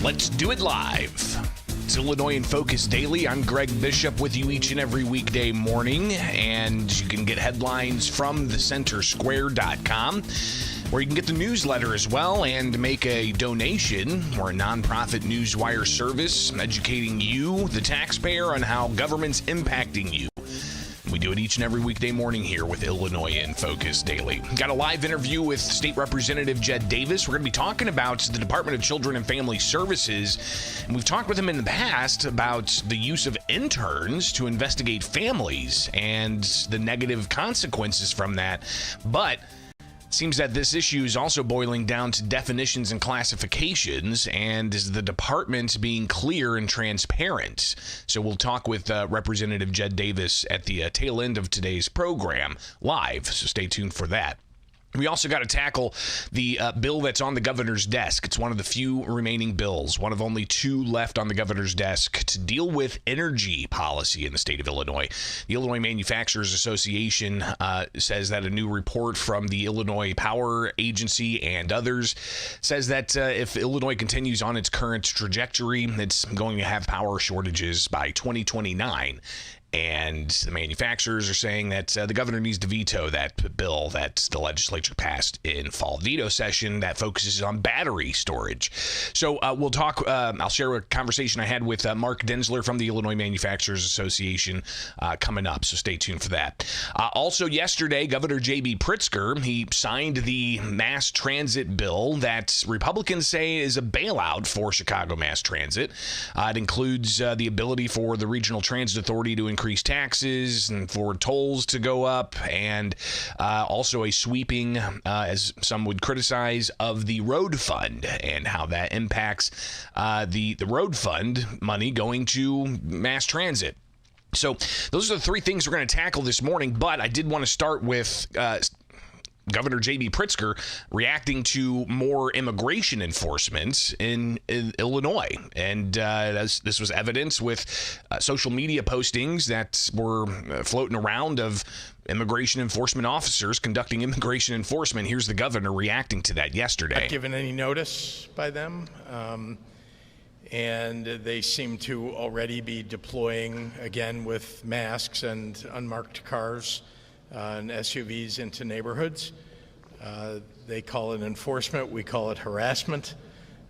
Let's do it live. It's Illinois in Focus Daily. I'm Greg Bishop with you each and every weekday morning, and you can get headlines from thecentersquare.com, where you can get the newsletter as well and make a donation. We're a nonprofit newswire service educating you, the taxpayer, on how government's impacting you. We do it each and every weekday morning here with Illinois in Focus Daily. Got a live interview with State Representative Jed Davis. We're going to be talking about the Department of Children and Family Services. And we've talked with him in the past about the use of interns to investigate families and the negative consequences from that. But it seems that this issue is also boiling down to definitions and classifications, and is the department being clear and transparent? So we'll talk with Representative Jed Davis at the tail end of today's program live, so stay tuned for that. We also got to tackle the bill that's on the governor's desk. It's one of the few remaining bills, one of only two left on the governor's desk to deal with energy policy in the state of Illinois. The Illinois Manufacturers Association says that a new report from the Illinois Power Agency and others says that if Illinois continues on its current trajectory, it's going to have power shortages by 2029. And the manufacturers are saying that the governor needs to veto that bill that the legislature passed in fall veto session that focuses on battery storage. So we'll talk. I'll share a conversation I had with Mark Densler from the Illinois Manufacturers Association coming up. So stay tuned for that. Also yesterday, Governor J.B. Pritzker, he signed the mass transit bill that Republicans say is a bailout for Chicago mass transit. It includes the ability for the Regional Transit Authority to increase taxes and for tolls to go up, and also a sweeping, as some would criticize, of the road fund and how that impacts the road fund money going to mass transit. So those are the three things we're going to tackle this morning, but I did want to start with Governor J.B. Pritzker reacting to more immigration enforcement in Illinois. And this was evidence with social media postings that were floating around of immigration enforcement officers conducting immigration enforcement. Here's the governor reacting to that yesterday. Not given any notice by them. And they seem to already be deploying, again, with masks and unmarked cars and SUVs into neighborhoods. They call it enforcement, we call it harassment,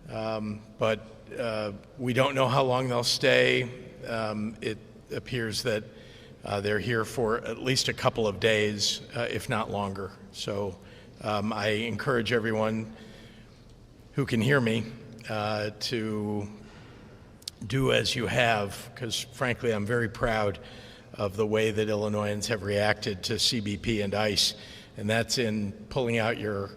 but we don't know how long they'll stay. It appears that they're here for at least a couple of days, if not longer. So I encourage everyone who can hear me to do as you have, because frankly I'm very proud of the way that Illinoisans have reacted to CBP and ICE, and that's in pulling out your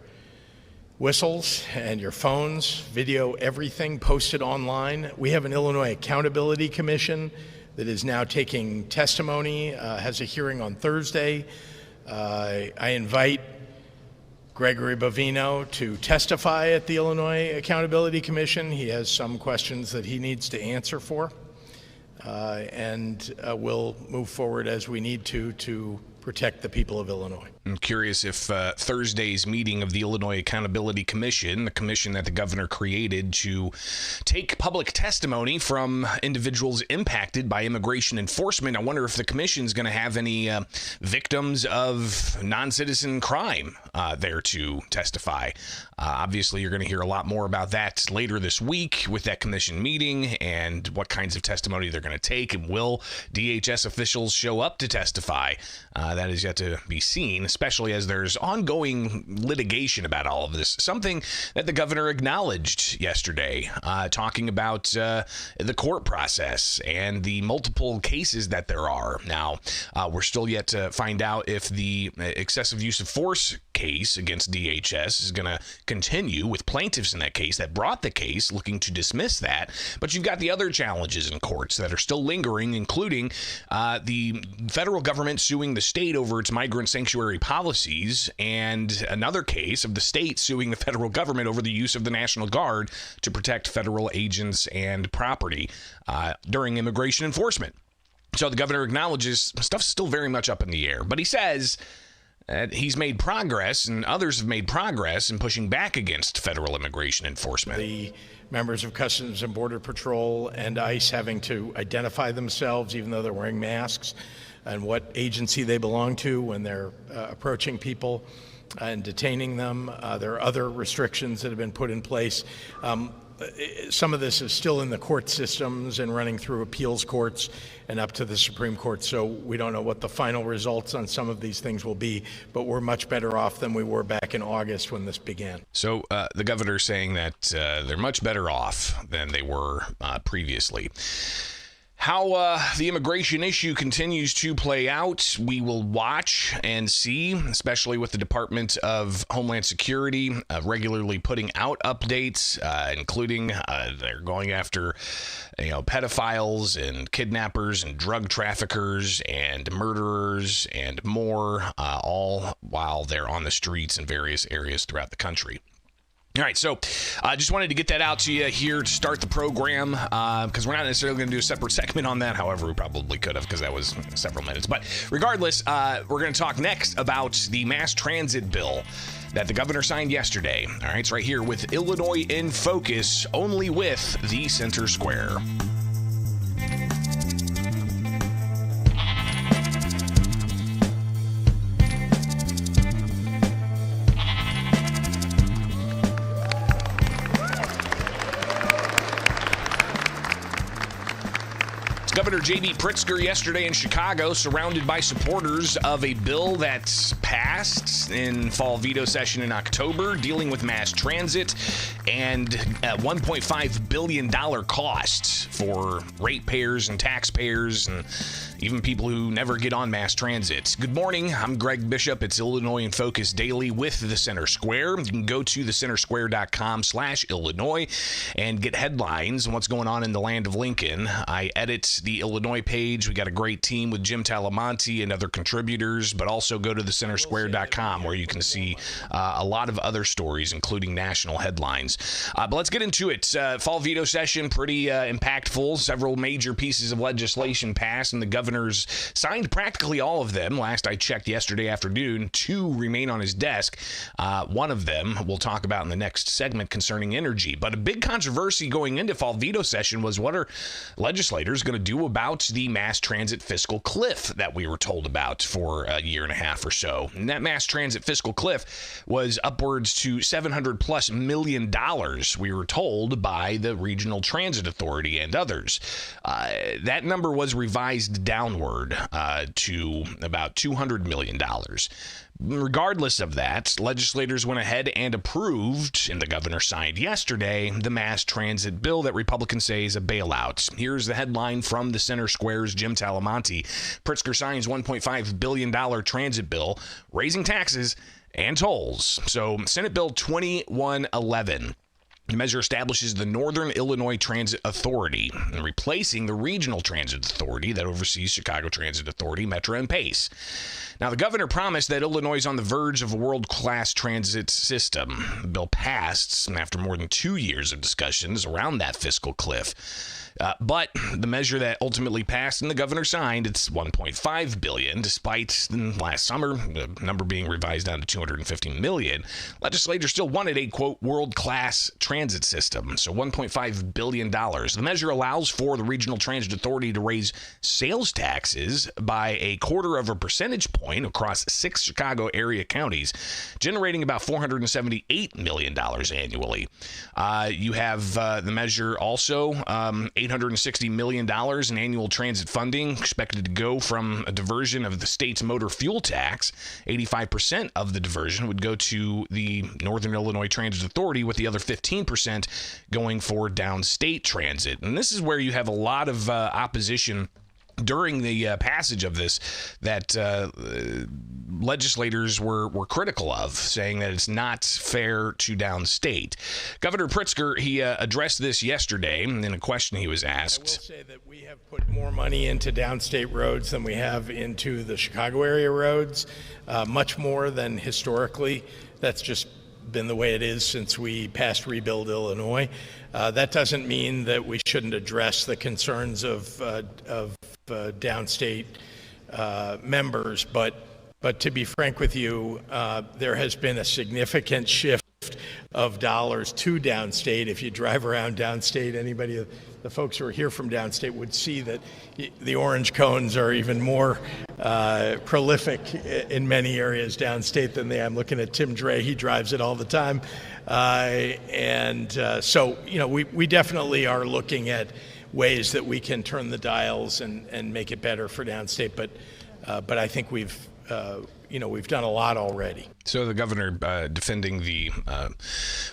whistles and your phones, video everything, posted online. We have an Illinois Accountability Commission that is now taking testimony, has a hearing on Thursday. I invite Gregory Bovino to testify at the Illinois Accountability Commission. He has some questions that he needs to answer for. And we'll move forward as we need to protect the people of Illinois. I'm curious if Thursday's meeting of the Illinois Accountability Commission, the commission that the governor created to take public testimony from individuals impacted by immigration enforcement, I wonder if the commission's going to have any victims of non-citizen crime there to testify. Obviously, you're going to hear a lot more about that later this week with that commission meeting and what kinds of testimony they're going to take, and will DHS officials show up to testify? That is yet to be seen. especially as there's ongoing litigation about all of this. Something that the governor acknowledged yesterday, talking about the court process and the multiple cases that there are. Now, we're still yet to find out if the excessive use of force case against DHS is going to continue with plaintiffs in that case that brought the case looking to dismiss that. But you've got the other challenges in courts that are still lingering, including the federal government suing the state over its migrant sanctuary policies, and another case of the state suing the federal government over the use of the National Guard to protect federal agents and property during immigration enforcement. So the governor acknowledges stuff's still very much up in the air, but he says that he's made progress and others have made progress in pushing back against federal immigration enforcement. The members of Customs and Border Patrol and ICE having to identify themselves, even though they're wearing masks, and what agency they belong to when they're approaching people and detaining them. There are other restrictions that have been put in place. Some of this is still in the court systems and running through appeals courts and up to the Supreme Court, so we don't know what the final results on some of these things will be, but we're much better off than we were back in August when this began. So the governor saying that they're much better off than they were previously. How the immigration issue continues to play out, we will watch and see, especially with the Department of Homeland Security regularly putting out updates, including they're going after pedophiles and kidnappers and drug traffickers and murderers and more, all while they're on the streets in various areas throughout the country. All right, so I just wanted to get that out to you here to start the program because we're not necessarily going to do a separate segment on that. However, we probably could have because that was several minutes. But regardless, we're going to talk next about the mass transit bill that the governor signed yesterday. All right, it's right here with Illinois in Focus, only with the Center Square. Governor J.B. Pritzker yesterday in Chicago, surrounded by supporters of a bill that passed in fall veto session in October, dealing with mass transit and a $1.5 billion cost for ratepayers and taxpayers and even people who never get on mass transit. Good morning. I'm Greg Bishop. It's Illinois in Focus Daily with the Center Square. You can go to thecentersquare.com/Illinois and get headlines on what's going on in the land of Lincoln. I edit the Illinois page. We got a great team with Jim Talamonte and other contributors, but also go to thecentersquare.com where you can see a lot of other stories, including national headlines. But let's get into it. Fall veto session, pretty impactful. Several major pieces of legislation passed, and the governor's signed practically all of them. Last I checked yesterday afternoon, 2 remain on his desk. One of them we'll talk about in the next segment concerning energy. But a big controversy going into fall veto session was what are legislators going to do about the mass transit fiscal cliff that we were told about for a year and a half or so. And that mass transit fiscal cliff was upwards to $700+ million, we were told, by the Regional Transit Authority and others. That number was revised downward to about $200 million. Regardless of that, legislators went ahead and approved, and the governor signed yesterday, the mass transit bill that Republicans say is a bailout. Here's the headline from the Center Square's Jim Talamonte. Pritzker signs $1.5 billion transit bill, raising taxes and tolls. So Senate Bill 2111. The measure establishes the Northern Illinois Transit Authority, replacing the Regional Transit Authority that oversees Chicago Transit Authority, Metro, and Pace. Now, the governor promised that Illinois is on the verge of a world-class transit system. The bill passed after more than 2 years of discussions around that fiscal cliff. But the measure that ultimately passed and the governor signed, it's $1.5 billion, despite last summer, the number being revised down to $250 million. Legislators still wanted a, quote, world-class transit system, so $1.5 billion. The measure allows for the Regional Transit Authority to raise sales taxes by 0.25 percentage point across 6 Chicago area counties, generating about $478 million annually. You have the measure also, $800 $860 million in annual transit funding expected to go from a diversion of the state's motor fuel tax. 85% of the diversion would go to the Northern Illinois Transit Authority, with the other 15% going for downstate transit. And this is where you have a lot of opposition during the passage of this that legislators were critical of, saying that it's not fair to downstate. Governor Pritzker, he addressed this yesterday in a question he was asked. I will say that we have put more money into downstate roads than we have into the Chicago area roads, much more than historically. That's just been the way it is since we passed Rebuild Illinois. That doesn't mean that we shouldn't address the concerns of downstate members, but to be frank with you, there has been a significant shift of dollars to downstate. If you drive around downstate, anybody, the folks who are here from downstate would see that the orange cones are even more prolific in many areas downstate than they are. I'm looking at Tim Dre, he drives it all the time. So, you know, we definitely are looking at ways that we can turn the dials and make it better for downstate, but I think we've done a lot already. So the governor defending the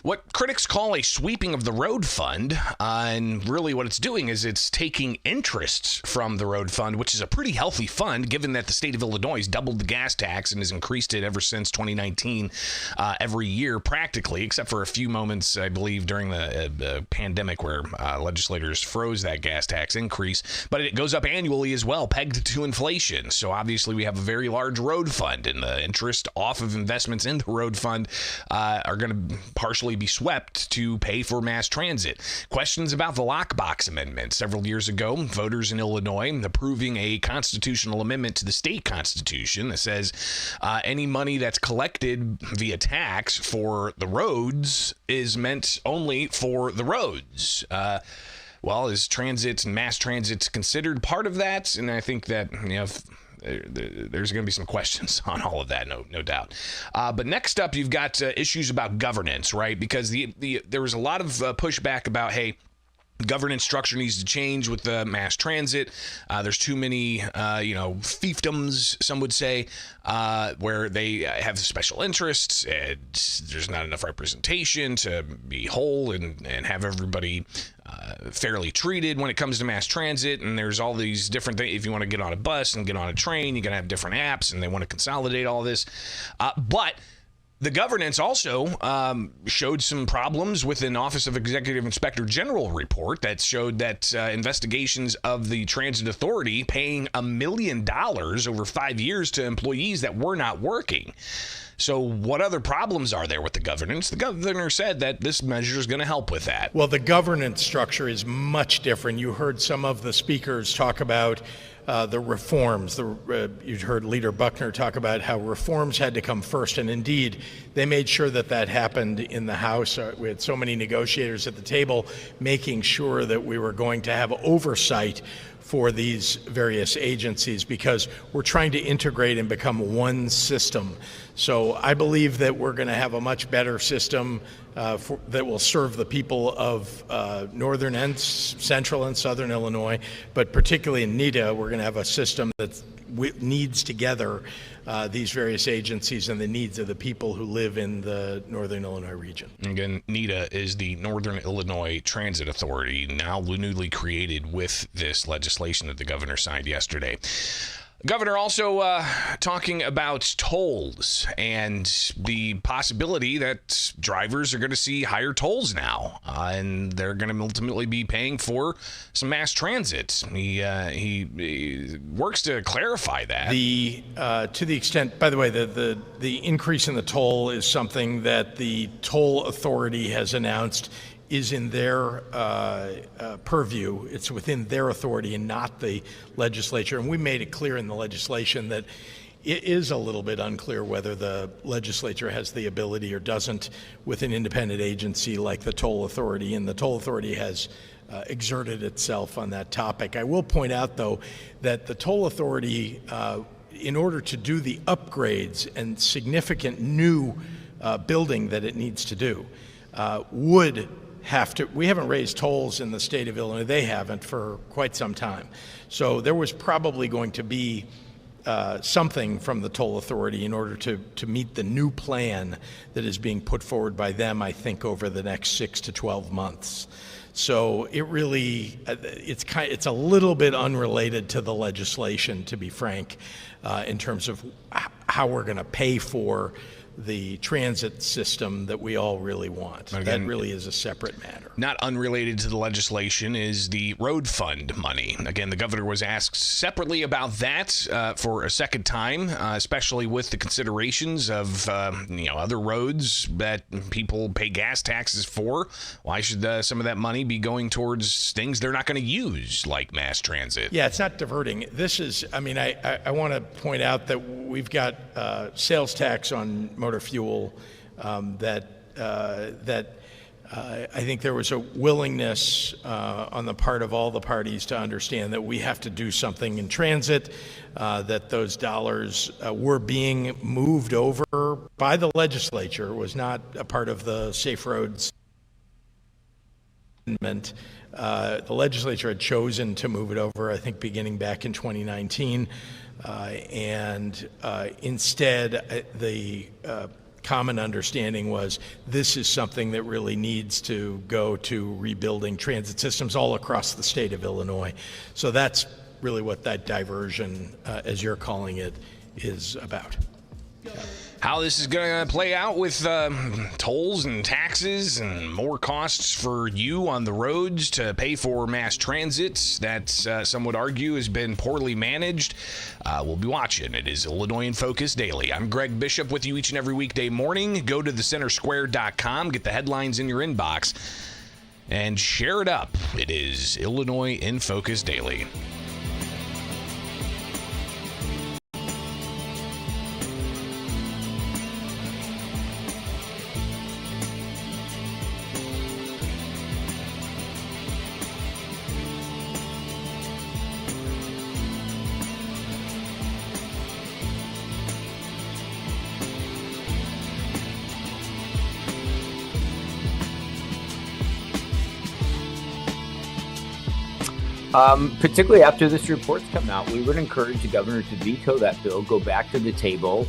what critics call a sweeping of the road fund, and really what it's doing is it's taking interests from the road fund, which is a pretty healthy fund, given that the state of Illinois has doubled the gas tax and has increased it ever since 2019 every year practically, except for a few moments, I believe, during the pandemic where legislators froze that gas tax increase. But it goes up annually as well, pegged to inflation. So obviously we have a very large road fund, and the interest off of investments in the road fund are going to partially be swept to pay for mass transit. Questions about the lockbox amendment. Several years ago, voters in Illinois approving a constitutional amendment to the state constitution that says any money that's collected via tax for the roads is meant only for the roads. Well, is transit and mass transit considered part of that? And I think that, there's going to be some questions on all of that, no doubt. But next up, you've got issues about governance, right? Because there was a lot of pushback about, hey, governance structure needs to change with the mass transit. There's too many, fiefdoms, some would say, where they have special interests, and there's not enough representation to be whole and have everybody fairly treated when it comes to mass transit. And there's all these different things. If you want to get on a bus and get on a train, you're going to have different apps, and they want to consolidate all this. But the governance also showed some problems with an Office of Executive Inspector General report that showed that investigations of the Transit Authority paying $1 million over 5 years to employees that were not working. So what other problems are there with the governance? The governor said that this measure is going to help with that. Well, the governance structure is much different. You heard some of the speakers talk about the reforms. You heard Leader Buckner talk about how reforms had to come first, and indeed, they made sure that happened in the House. We had so many negotiators at the table making sure that we were going to have oversight for these various agencies, because we're trying to integrate and become one system. So I believe that we're going to have a much better system that will serve the people of northern and central and southern Illinois, but particularly in NEDA, we're going to have a system that needs together these various agencies and the needs of the people who live in the Northern Illinois region. Again, NEDA is the Northern Illinois Transit Authority, now newly created with this legislation that the governor signed yesterday. Governor also talking about tolls and the possibility that drivers are going to see higher tolls now, and they're going to ultimately be paying for some mass transit. He works to clarify that. To the extent, by the way, the increase in the toll is something that the toll authority has announced is in their purview. It's within their authority and not the legislature. And we made it clear in the legislation that it is a little bit unclear whether the legislature has the ability or doesn't with an independent agency like the toll authority. And the toll authority has exerted itself on that topic. I will point out, though, that the toll authority, in order to do the upgrades and significant new building that it needs to do, would haven't raised tolls in the state of Illinois. They haven't for quite some time. So there was probably going to be something from the toll authority in order to meet the new plan that is being put forward by them, I think, over the next 6 to 12 months. So it really, it's a little bit unrelated to the legislation, to be frank, in terms of how we're going to pay for the transit system that we all really want. Again, that really is a separate matter. Not unrelated to the legislation is the road fund money. Again, the governor was asked separately about that for a second time, especially with the considerations of other roads that people pay gas taxes for. Why should some of that money be going towards things they're not going to use, like mass transit? Yeah, it's not diverting. This is, I want to point out that we've got sales tax on motor fuel that I think there was a willingness on the part of all the parties to understand that we have to do something in transit, that those dollars were being moved over by the legislature. It was not a part of the Safe Roads Amendment. The legislature had chosen to move it over, I think, beginning back in 2019. And instead, the common understanding was this is something that really needs to go to rebuilding transit systems all across the state of Illinois. So that's really what that diversion, as you're calling it, is about. How this is going to play out with tolls and taxes and more costs for you on the roads to pay for mass transit that some would argue has been poorly managed. We'll be watching. It is Illinois in Focus Daily. I'm Greg Bishop with you each and every weekday morning. Go to thecentersquare.com, get the headlines in your inbox, and share it up. It is Illinois in Focus Daily. Particularly after this report's come out, we would encourage the governor to veto that bill, go back to the table,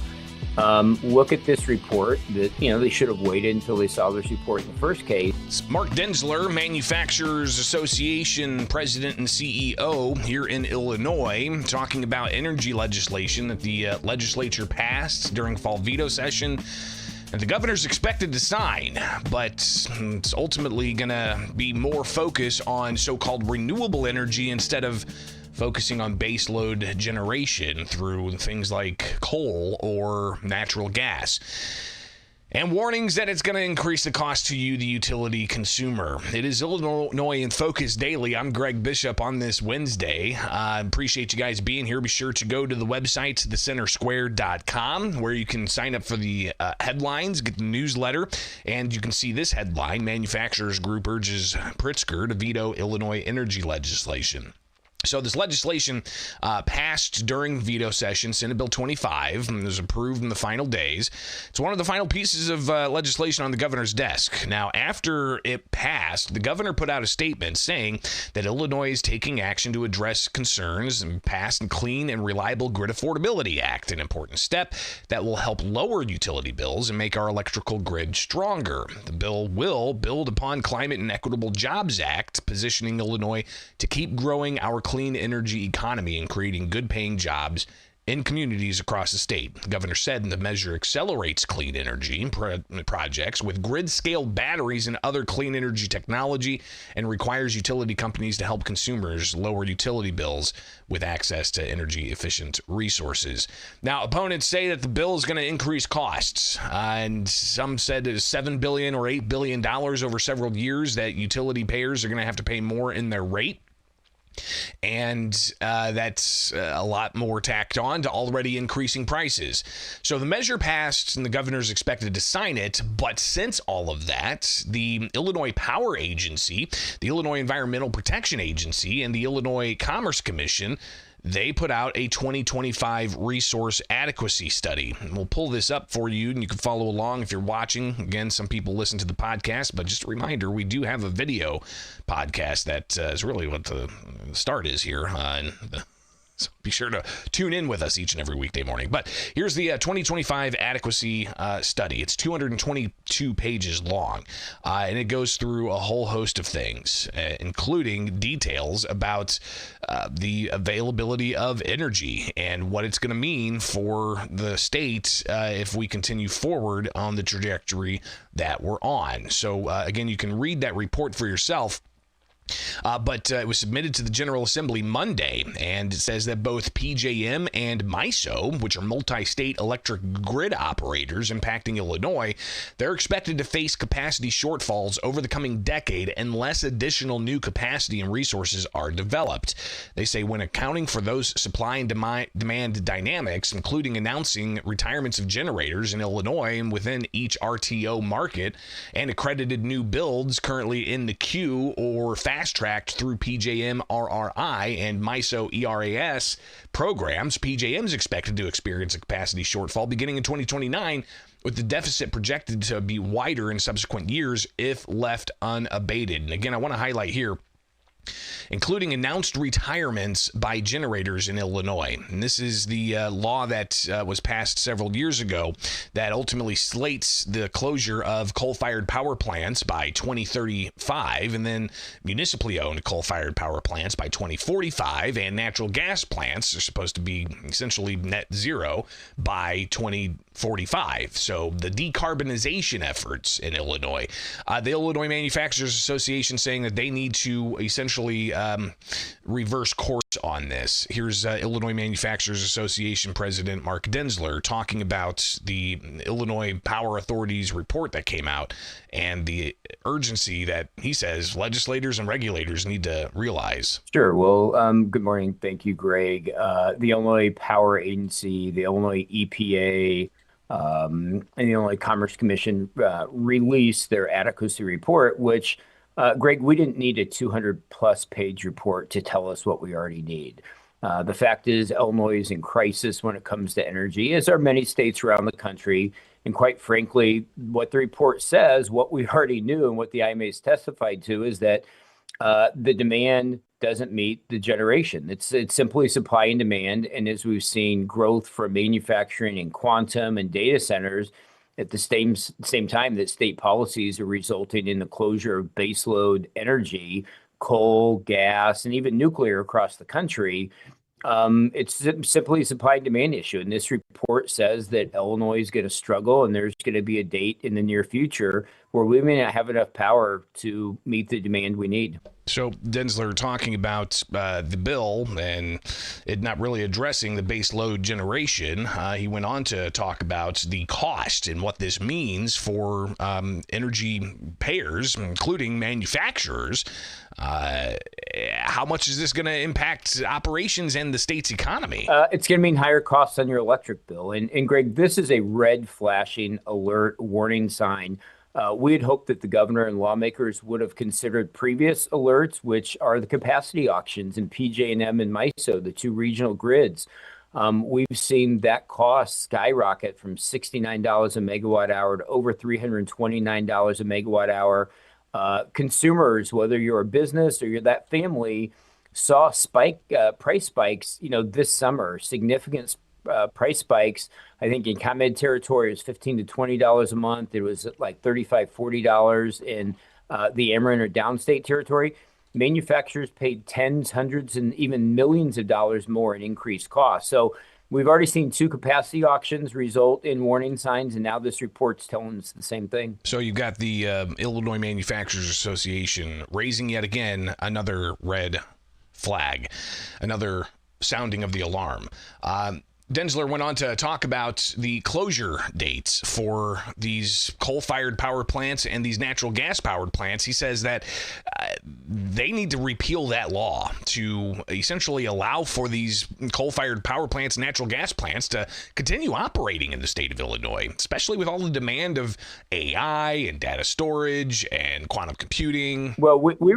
look at this report that, they should have waited until they saw this report in the first case. Mark Denzler, Manufacturers Association President and CEO here in Illinois, talking about energy legislation that the legislature passed during fall veto session. And the governor's expected to sign, but it's ultimately going to be more focus on so-called renewable energy instead of focusing on baseload generation through things like coal or natural gas. And warnings that it's going to increase the cost to you, the utility consumer. It is Illinois in Focus Daily. I'm Greg Bishop on this Wednesday. I appreciate you guys being here. Be sure to go to the website, thecentersquare.com, where you can sign up for the headlines, get the newsletter, and you can see this headline: Manufacturers Group urges Pritzker to veto Illinois energy legislation. So this legislation passed during veto session, Senate Bill 25, and was approved in the final days. It's one of the final pieces of legislation on the governor's desk. Now, after it passed, the governor put out a statement saying that Illinois is taking action to address concerns and pass the Clean and Reliable Grid Affordability Act, an important step that will help lower utility bills and make our electrical grid stronger. The bill will build upon Climate and Equitable Jobs Act, positioning Illinois to keep growing our clean energy economy and creating good-paying jobs in communities across the state. The governor said the measure accelerates clean energy projects with grid-scale batteries and other clean energy technology, and requires utility companies to help consumers lower utility bills with access to energy-efficient resources. Now, opponents say that the bill is going to increase costs, and some said it is $7 billion or $8 billion over several years that utility payers are going to have to pay more in their rate. And that's a lot more tacked on to already increasing prices. So the measure passed and the governor's expected to sign it. But since all of that, the Illinois Power Agency, the Illinois Environmental Protection Agency, and the Illinois Commerce Commission they put out a 2025 resource adequacy study. And we'll pull this up for you, and you can follow along if you're watching. Again, some people listen to the podcast, but just a reminder, we do have a video podcast that is really what the start is here. So be sure to tune in with us each and every weekday morning. But here's the 2025 adequacy study. It's 222 pages long, and it goes through a whole host of things, including details about the availability of energy and what it's going to mean for the state if we continue forward on the trajectory that we're on. So, again, you can read that report for yourself. But it was submitted to the General Assembly Monday, and it says that both PJM and MISO, which are multi-state electric grid operators impacting Illinois, they're expected to face capacity shortfalls over the coming decade unless additional new capacity and resources are developed. They say when accounting for those supply and demand dynamics, including announcing retirements of generators in Illinois and within each RTO market, and accredited new builds currently in the queue or fast-tracked through PJM RRI and MISO ERAS programs, PJM is expected to experience a capacity shortfall beginning in 2029, with the deficit projected to be wider in subsequent years if left unabated. And again, I want to highlight here, including announced retirements by generators in Illinois. And this is the law that was passed several years ago that ultimately slates the closure of coal-fired power plants by 2035, and then municipally owned coal-fired power plants by 2045, and natural gas plants are supposed to be essentially net zero by 2045. So the decarbonization efforts in Illinois. The Illinois Manufacturers Association saying that they need to essentially reverse course on this. Here's Illinois Manufacturers Association President Mark Denzler talking about the Illinois Power Authority's report that came out and the urgency that he says legislators and regulators need to realize. Sure. Well, good morning. Thank you, Greg. The Illinois Power Agency, the Illinois EPA, and the Illinois Commerce Commission released their adequacy report, which Greg, we didn't need a 200-plus page report to tell us what we already need. The fact is, Illinois is in crisis when it comes to energy, as are many states around the country. And quite frankly, what the report says, what we already knew and what the IMAs testified to is that the demand doesn't meet the generation. It's simply supply and demand. And as we've seen growth from manufacturing and quantum and data centers, at the same time that state policies are resulting in the closure of baseload energy, coal, gas, and even nuclear across the country, it's simply a supply and demand issue. And this report says that Illinois is going to struggle, and there's going to be a date in the near future where we may not have enough power to meet the demand we need. So Denzler talking about the bill and it not really addressing the base load generation. He went on to talk about the cost and what this means for energy payers, including manufacturers. How much is this going to impact operations and the state's economy? It's going to mean higher costs on your electric bill. And Greg, this is a red flashing alert warning sign. We had hoped that the governor and lawmakers would have considered previous alerts, which are the capacity auctions in PJM and MISO, the two regional grids. We've seen that cost skyrocket from $69 a megawatt hour to over $329 a megawatt hour. Consumers, whether you're a business or you're that family, saw price spikes, this summer, significant price spikes. I think in ComEd territory, it was $15 to $20 a month. It was like $35, $40 in the Ameren or downstate territory. Manufacturers paid tens, hundreds, and even millions of dollars more in increased costs. So we've already seen two capacity auctions result in warning signs, and now this report's telling us the same thing. So you've got the Illinois Manufacturers Association raising yet again another red flag, another sounding of the alarm. Denzler went on to talk about the closure dates for these coal-fired power plants and these natural gas-powered plants. He says that they need to repeal that law to essentially allow for these coal-fired power plants and natural gas plants to continue operating in the state of Illinois, especially with all the demand of AI and data storage and quantum computing. Well, we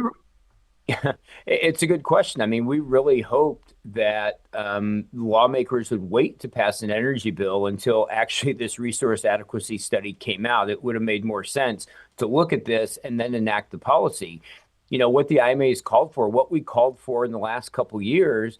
It's a good question. I mean, we really hoped that lawmakers would wait to pass an energy bill until actually this resource adequacy study came out. It would have made more sense to look at this and then enact the policy. What the IMA has called for, what we called for in the last couple of years,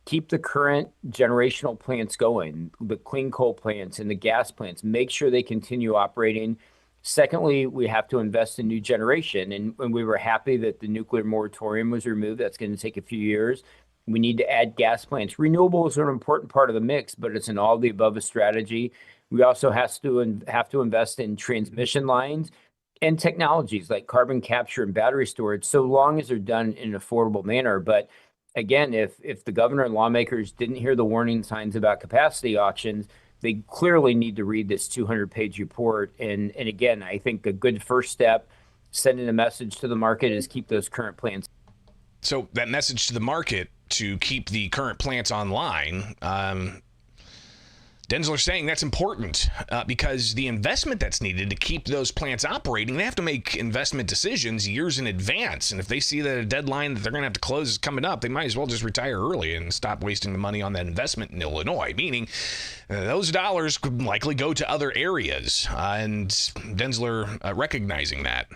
keep the current generational plants going, the clean coal plants and the gas plants, make sure they continue operating. Secondly, we have to invest in new generation. And we were happy that the nuclear moratorium was removed. That's going to take a few years. We need to add gas plants. Renewables are an important part of the mix, but it's an all the above a strategy. We also have to invest in transmission lines and technologies like carbon capture and battery storage, so long as they're done in an affordable manner. But again, if the governor and lawmakers didn't hear the warning signs about capacity auctions, they clearly need to read this 200-page report. And again, I think a good first step, sending a message to the market, is keep those current plants. So that message to the market to keep the current plants online, Denzler's saying that's important because the investment that's needed to keep those plants operating, they have to make investment decisions years in advance. And if they see that a deadline that they're going to have to close is coming up, they might as well just retire early and stop wasting the money on that investment in Illinois, meaning those dollars could likely go to other areas. And Denzler recognizing that.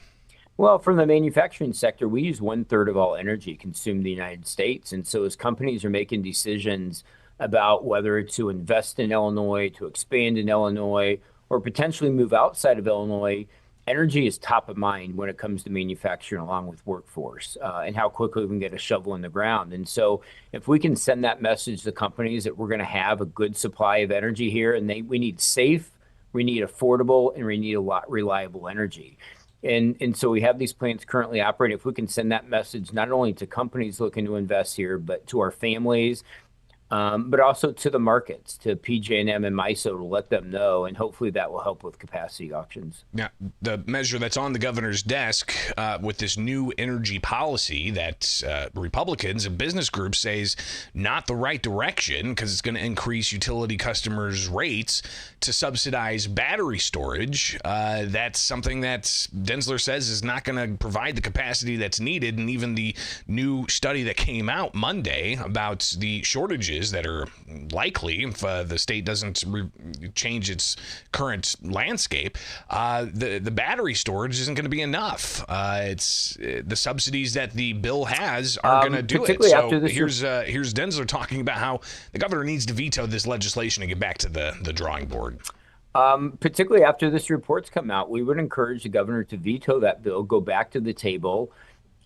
Well, from the manufacturing sector, we use 1/3 of all energy consumed in the United States. And so as companies are making decisions about whether to invest in Illinois, to expand in Illinois, or potentially move outside of Illinois, energy is top of mind when it comes to manufacturing, along with workforce and how quickly we can get a shovel in the ground. And so if we can send that message to companies that we're going to have a good supply of energy here, and we need safe, we need affordable, and we need a lot reliable energy. And so we have these plants currently operating. If we can send that message not only to companies looking to invest here, but to our families, but also to the markets, to PJM and MISO, to let them know, and hopefully that will help with capacity auctions. Now, the measure that's on the governor's desk with this new energy policy that Republicans and business groups say is not the right direction because it's going to increase utility customers' rates to subsidize battery storage. That's something that Denzler says is not going to provide the capacity that's needed. And even the new study that came out Monday about the shortages that are likely if the state doesn't change its current landscape, the battery storage isn't going to be enough. It's the subsidies that the bill has aren't going to do it. So here's Denzler talking about how the governor needs to veto this legislation and get back to the drawing board. Particularly after this report's come out, we would encourage the governor to veto that bill, go back to the table,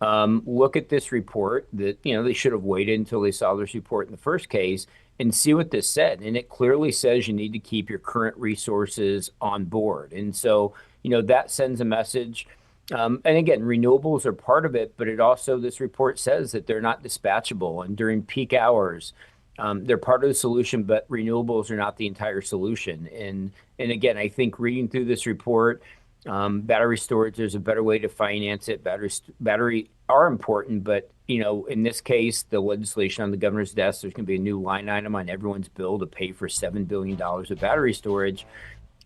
look at this report that, they should have waited until they saw this report in the first case and see what this said. And it clearly says you need to keep your current resources on board. And so, that sends a message. And again, renewables are part of it, but it also, this report says that they're not dispatchable. And during peak hours, they're part of the solution, but renewables are not the entire solution. And again, I think reading through this report, battery storage, there's a better way to finance it. Battery are important, but in this case, the legislation on the governor's desk, there's going to be a new line item on everyone's bill to pay for $7 billion of battery storage.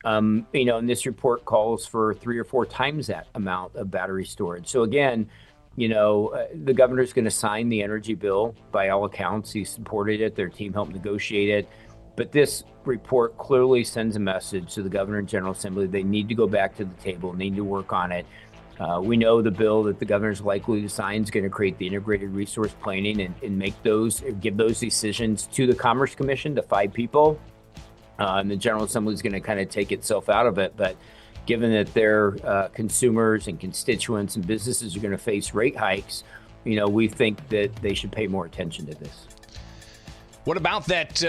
And this report calls for 3 or 4 times that amount of battery storage. So again, the governor's going to sign the energy bill. By all accounts, he supported it. Their team helped negotiate it. But this report clearly sends a message to the governor and General Assembly. They need to go back to the table, need to work on it. We know the bill that the governor's likely to sign is going to create the integrated resource planning and give those decisions to the Commerce Commission, to 5 people. And the General Assembly is going to kind of take itself out of it. But given that their consumers and constituents and businesses are going to face rate hikes, we think that they should pay more attention to this. What about that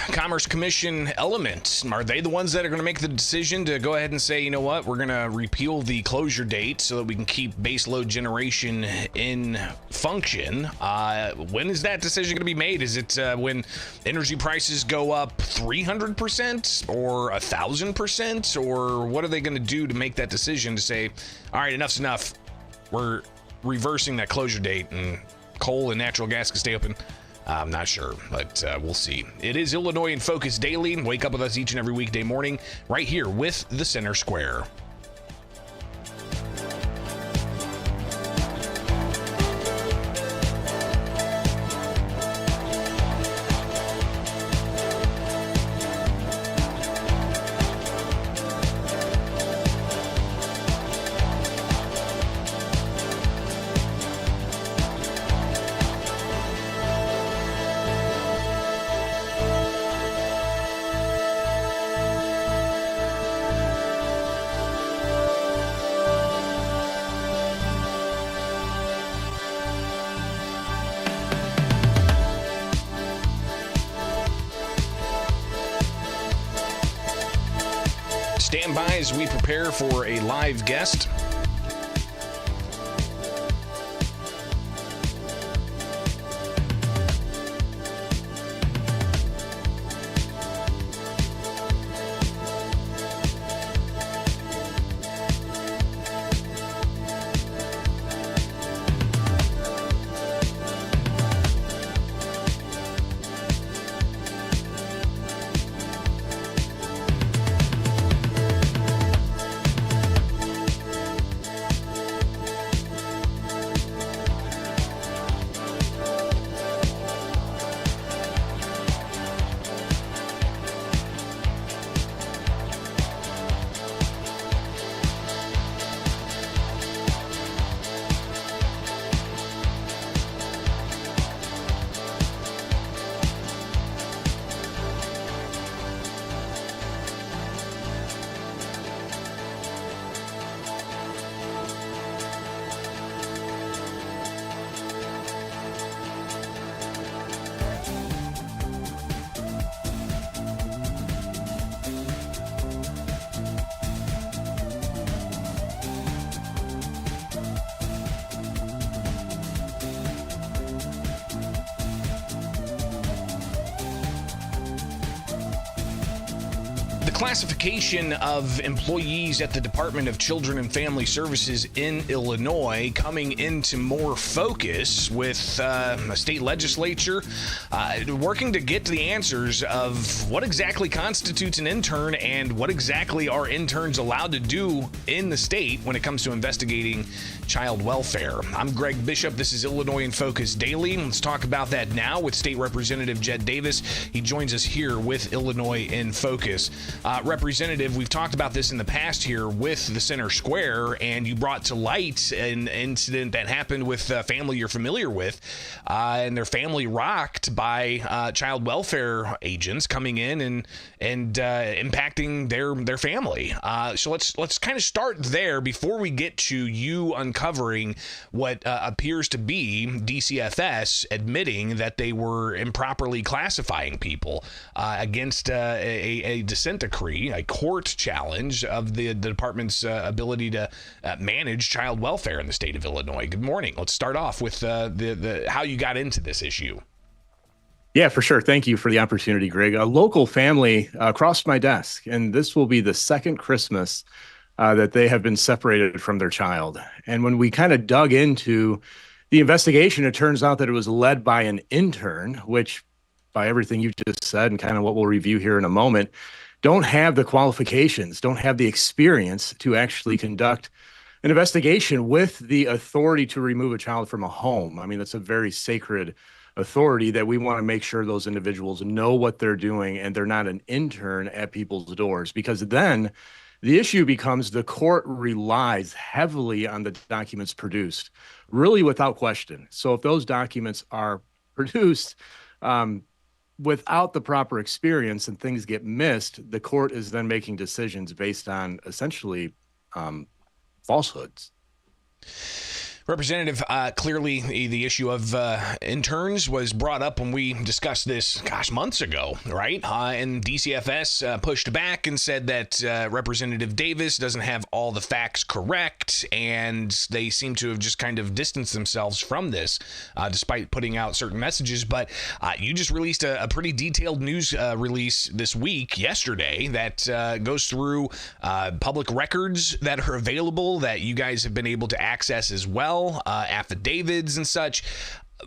Commerce Commission element? Are they the ones that are going to make the decision to go ahead and say, you know what, we're going to repeal the closure date so that we can keep baseload generation in function? When is that decision going to be made? Is it when energy prices go up 300% or 1,000%? Or what are they going to do to make that decision to say, all right, enough's enough. We're reversing that closure date and coal and natural gas can stay open? I'm not sure, but we'll see. It is Illinois in Focus Daily. Wake up with us each and every weekday morning right here with the Center Square. Stand by as we prepare for a live guest. Classification of employees at the Department of Children and Family Services in Illinois coming into more focus with a state legislature working to get to the answers of what exactly constitutes an intern and what exactly are interns allowed to do in the state when it comes to investigating child welfare. I'm Greg Bishop. This is Illinois in Focus Daily. Let's talk about that now with State Representative Jed Davis. He joins us here with Illinois in Focus. Representative, we've talked about this in the past here with the Center Square, and you brought to light an incident that happened with a family you're familiar with, and their family rocked by child welfare agents coming in and impacting their family. So let's kind of start there before we get to you uncovering what appears to be DCFS admitting that they were improperly classifying people against a dissent decree, a court challenge of the department's ability to manage child welfare in the state of Illinois. Good morning. Let's start off with the how you got into this issue. Yeah, for sure. Thank you for the opportunity, Greg. A local family crossed my desk, and this will be the second Christmas that they have been separated from their child. And when we kind of dug into the investigation, it turns out that it was led by an intern, which, by everything you just said and kind of what we'll review here in a moment, don't have the qualifications, don't have the experience to actually conduct an investigation with the authority to remove a child from a home. I mean, that's a very sacred authority that we want to make sure those individuals know what they're doing and they're not an intern at people's doors, because then the issue becomes the court relies heavily on the documents produced, really without question. So if those documents are produced without the proper experience and things get missed, the court is then making decisions based on essentially falsehoods. Representative, clearly the issue of interns was brought up when we discussed this, months ago, right? And DCFS pushed back and said that Representative Davis doesn't have all the facts correct, and they seem to have just kind of distanced themselves from this, despite putting out certain messages. But you just released a pretty detailed news release this week, yesterday, that goes through public records that are available that you guys have been able to access as well. Affidavits and such.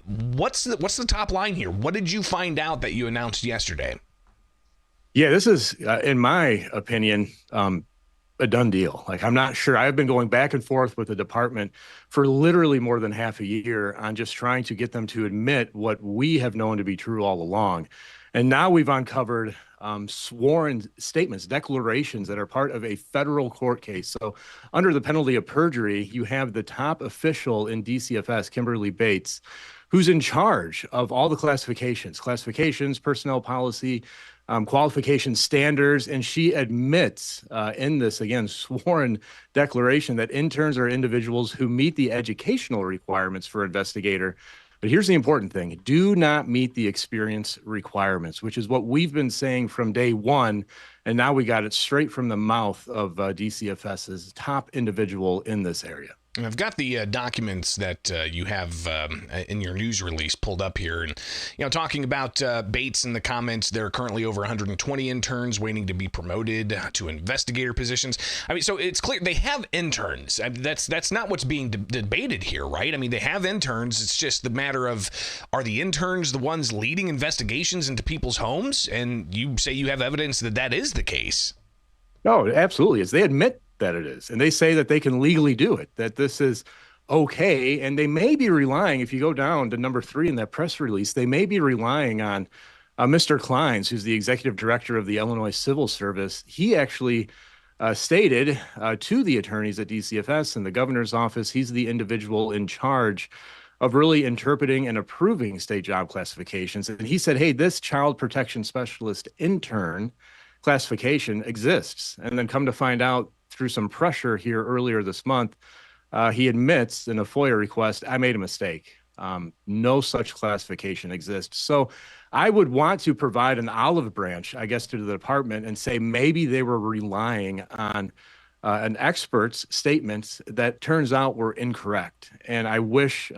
What's the top line here? What did you find out that you announced yesterday? Yeah, this is, in my opinion, a done deal. Like, I'm not sure. I've been going back and forth with the department for literally more than half a year on just trying to get them to admit what we have known to be true all along. And now we've uncovered sworn statements, declarations that are part of a federal court case. So under the penalty of perjury, you have the top official in DCFS, Kimberly Bates, who's in charge of all the classifications, personnel policy, qualification standards. And she admits in this, again, sworn declaration that interns are individuals who meet the educational requirements for investigator, But here's the important thing: do not meet the experience requirements, which is what we've been saying from day one. And now we got it straight from the mouth of DCFS's top individual in this area. And I've got the documents that you have in your news release pulled up here, and talking about Bates in the comments. There are currently over 120 interns waiting to be promoted to investigator positions. I mean, so it's clear they have interns. I mean, that's not what's being debated here, right? I mean, they have interns. It's just the matter of, are the interns the ones leading investigations into people's homes? And you say you have evidence that that is the case. No, it absolutely is. They admit that it is. And they say that they can legally do it, that this is okay. And they may be relying, if you go down to number 3 in that press release, they may be relying on Mr. Kleins, who's the executive director of the Illinois Civil Service. He actually stated to the attorneys at DCFS and the governor's office, he's the individual in charge of really interpreting and approving state job classifications. And he said, hey, this child protection specialist intern classification exists. And then come to find out, through some pressure here earlier this month, he admits in a FOIA request, I made a mistake. No such classification exists. So I would want to provide an olive branch, I guess, to the department and say maybe they were relying on an expert's statements that turns out were incorrect. And I wish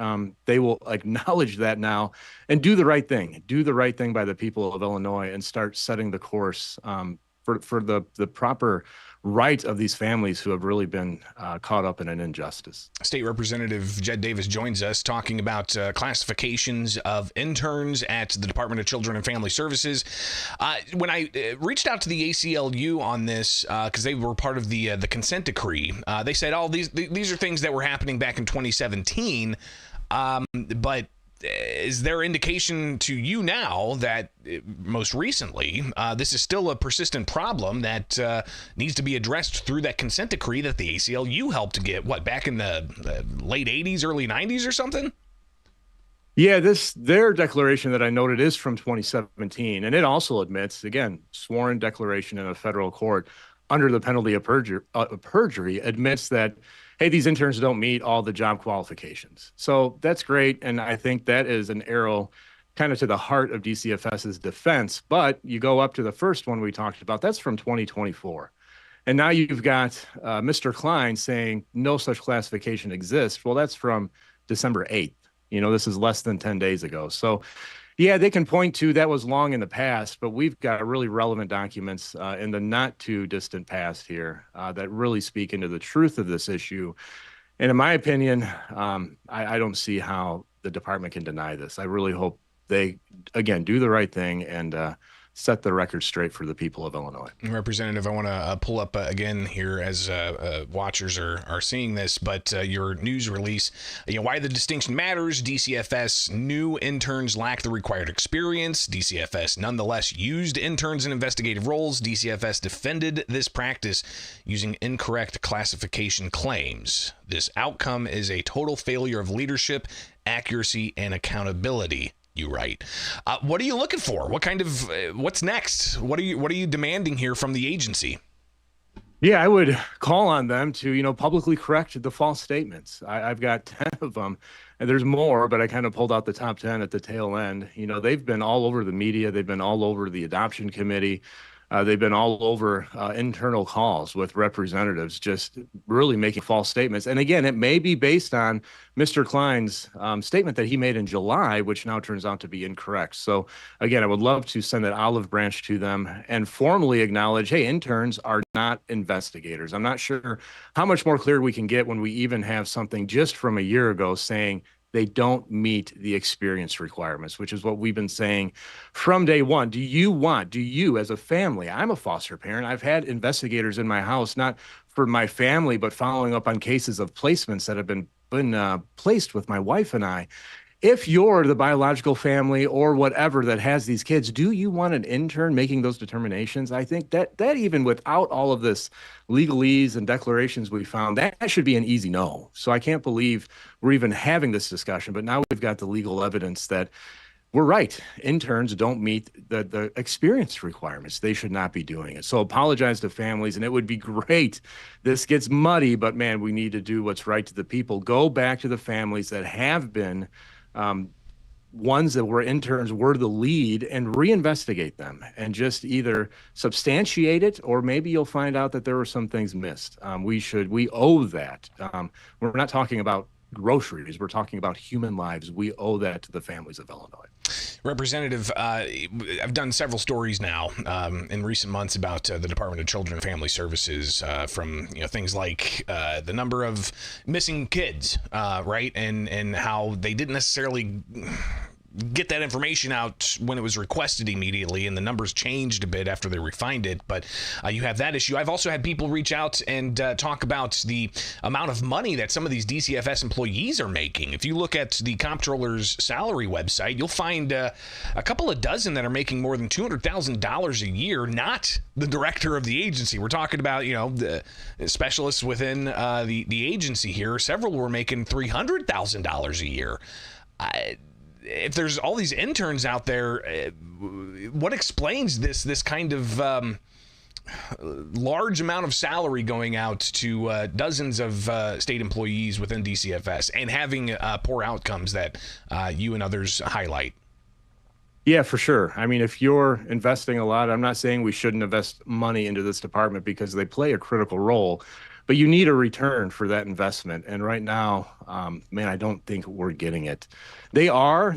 they will acknowledge that now and do the right thing. Do the right thing by the people of Illinois and start setting the course for the proper right of these families who have really been caught up in an injustice. State Representative Jed Davis joins us talking about classifications of interns at the Department of Children and Family Services. When I reached out to the ACLU on this, because they were part of the consent decree, they said, oh, these are things that were happening back in 2017, but is there indication to you now that most recently this is still a persistent problem that needs to be addressed through that consent decree that the ACLU helped to get, back in the late 80s, early 90s or something? Yeah, their declaration that I noted is from 2017, and it also admits, again, sworn declaration in a federal court under the penalty of perjury, admits that, hey, these interns don't meet all the job qualifications. So that's great. And I think that is an arrow kind of to the heart of DCFS's defense. But you go up to the first one we talked about, that's from 2024. And now you've got Mr. Klein saying no such classification exists. Well, that's from December 8th. This is less than 10 days ago. So yeah, they can point to that was long in the past, but we've got really relevant documents in the not too distant past here that really speak into the truth of this issue. And in my opinion, I don't see how the department can deny this. I really hope they, again, do the right thing and set the record straight for the people of Illinois. Representative, I want to pull up again here as watchers are seeing this, but your news release, why the distinction matters. DCFS knew interns lack the required experience. DCFS nonetheless used interns in investigative roles. DCFS defended this practice using incorrect classification claims. This outcome is a total failure of leadership, accuracy, and accountability. You write. What are you looking for? What's next? What are you demanding here from the agency? Yeah, I would call on them to, publicly correct the false statements. I've got 10 of them, and there's more, but I kind of pulled out the top 10 at the tail end. They've been all over the media. They've been all over the adoption committee. They've been all over internal calls with representatives, just really making false statements. And again, it may be based on Mr. Klein's statement that he made in July, which now turns out to be incorrect. So again, I would love to send that olive branch to them and formally acknowledge, hey, interns are not investigators. I'm not sure how much more clear we can get when we even have something just from a year ago saying they don't meet the experience requirements, which is what we've been saying from day one. Do you as a family, I'm a foster parent. I've had investigators in my house, not for my family, but following up on cases of placements that have been placed with my wife and I. If you're the biological family or whatever that has these kids, do you want an intern making those determinations? I think that even without all of this legalese and declarations we found, that should be an easy no. So I can't believe we're even having this discussion, but now we've got the legal evidence that we're right. Interns don't meet the experience requirements. They should not be doing it. So apologize to families, and it would be great. This gets muddy, but man, we need to do what's right to the people. Go back to the families that have been ones that were interns were the lead and reinvestigate them and just either substantiate it, or maybe you'll find out that there were some things missed. We owe that. We're not talking about groceries. We're talking about human lives. We owe that to the families of Illinois. Representative, I've done several stories now in recent months about the Department of Children and Family Services, from things like the number of missing kids, right, and how they didn't necessarily get that information out when it was requested immediately, and the numbers changed a bit after they refined it. But you have that issue. I've also had people reach out and talk about the amount of money that some of these DCFS employees are making. If you look at the comptroller's salary website, you'll find a couple of dozen that are making more than $200,000 a year, not the director of the agency. We're talking about, the specialists within the agency here. Several were making $300,000 a year. If there's all these interns out there, what explains this kind of large amount of salary going out to dozens of state employees within DCFS and having poor outcomes that you and others highlight? Yeah, for sure. I mean, if you're investing a lot, I'm not saying we shouldn't invest money into this department because they play a critical role, but you need a return for that investment. And right now, I don't think we're getting it. The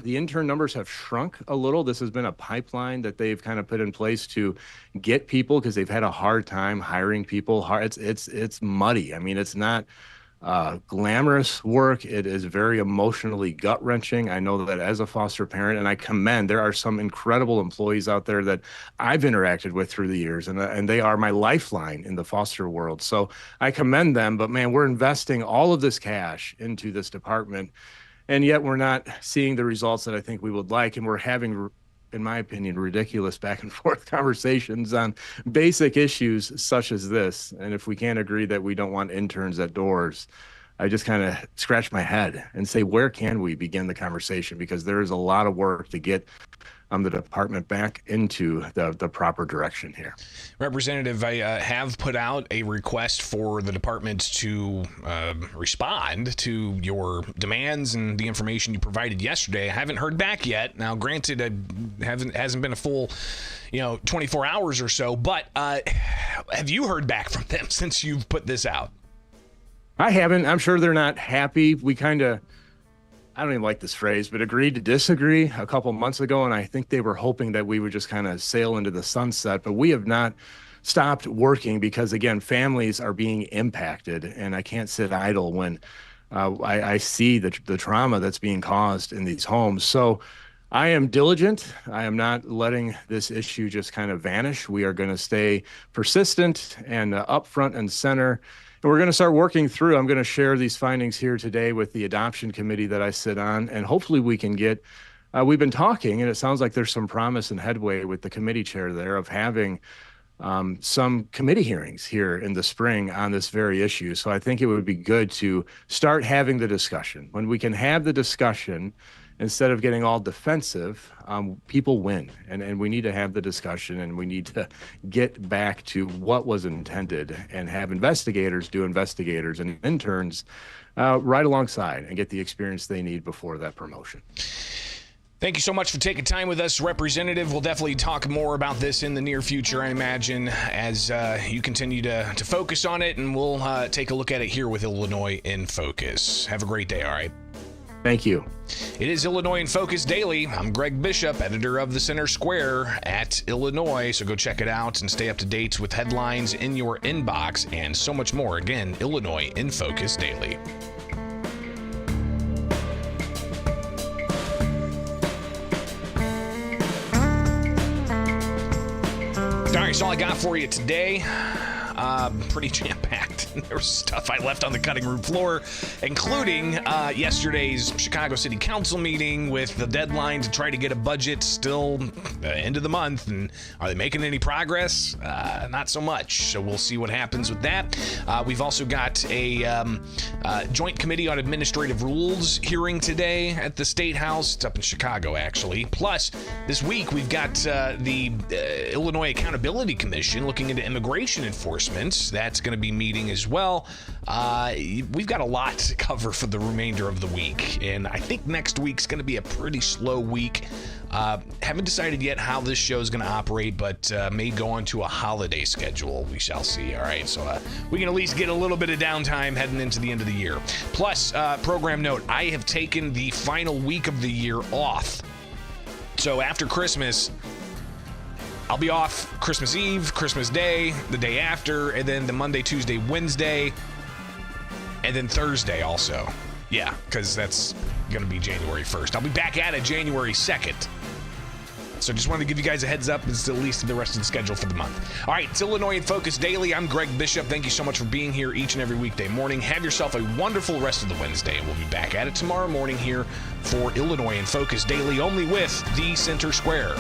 intern numbers have shrunk a little. This has been a pipeline that they've kind of put in place to get people because they've had a hard time hiring people. It's muddy. I mean, it's not glamorous work. It is very emotionally gut-wrenching. I know that as a foster parent, and I commend, there are some incredible employees out there that I've interacted with through the years, and they are my lifeline in the foster world. So I commend them, but man, we're investing all of this cash into this department, and yet we're not seeing the results that I think we would like, and we're having, in my opinion, ridiculous back and forth conversations on basic issues such as this. And if we can't agree that we don't want interns at doors, I just kind of scratch my head and say, where can we begin the conversation? Because there is a lot of work to get the department back into the proper direction here. Representative, I have put out a request for the department to respond to your demands and the information you provided yesterday. I haven't heard back yet. Now, granted, hasn't been a full 24 hours or so, but have you heard back from them since you've put this out? I haven't. I'm sure they're not happy. We I don't even like this phrase, but agreed to disagree a couple months ago. And I think they were hoping that we would just kind of sail into the sunset, but we have not stopped working because, again, families are being impacted, and I can't sit idle when I see the trauma that's being caused in these homes. So I am diligent. I am not letting this issue just kind of vanish. We are going to stay persistent and up front and center. And we're going to start working through. I'm going to share these findings here today with the adoption committee that I sit on, and hopefully we can get, we've been talking, and it sounds like there's some promise and headway with the committee chair there of having some committee hearings here in the spring on this very issue. So I think it would be good to start having the discussion. When we can have the discussion, instead of getting all defensive, people win. And we need to have the discussion, and we need to get back to what was intended and have investigators do investigators and interns right alongside and get the experience they need before that promotion. Thank you so much for taking time with us, Representative. We'll definitely talk more about this in the near future, I imagine, as you continue to focus on it, and we'll take a look at it here with Illinois in Focus. Have a great day, all right? Thank you. It is Illinois in Focus Daily. I'm Greg Bishop, editor of the Center Square at Illinois, so go check it out and stay up to date with headlines in your inbox and so much more. Again, Illinois in Focus Daily. All right, so all I got for you today. Pretty jam-packed. There was stuff I left on the cutting room floor, including yesterday's Chicago City Council meeting with the deadline to try to get a budget still end of the month. And are they making any progress? Not so much. So we'll see what happens with that. We've also got a Joint Committee on Administrative Rules hearing today at the State House. It's up in Chicago, actually. Plus, this week we've got the Illinois Accountability Commission looking into immigration enforcement. That's going to be meeting as as well. We've got a lot to cover for the remainder of the week, and I think next week's going to be a pretty slow week. Haven't decided yet how this show is going to operate, but may go on to a holiday schedule. We shall see. All right, so we can at least get a little bit of downtime heading into the end of the year. Plus, program note, I have taken the final week of the year off. So after Christmas, I'll be off Christmas Eve, Christmas Day, the day after, and then the Monday, Tuesday, Wednesday, and then Thursday also. Yeah, because that's going to be January 1st. I'll be back at it January 2nd. So just wanted to give you guys a heads up. It's at least the rest of the schedule for the month. All right, it's Illinois in Focus Daily. I'm Greg Bishop. Thank you so much for being here each and every weekday morning. Have yourself a wonderful rest of the Wednesday, and we'll be back at it tomorrow morning here for Illinois in Focus Daily, only with the Center Square.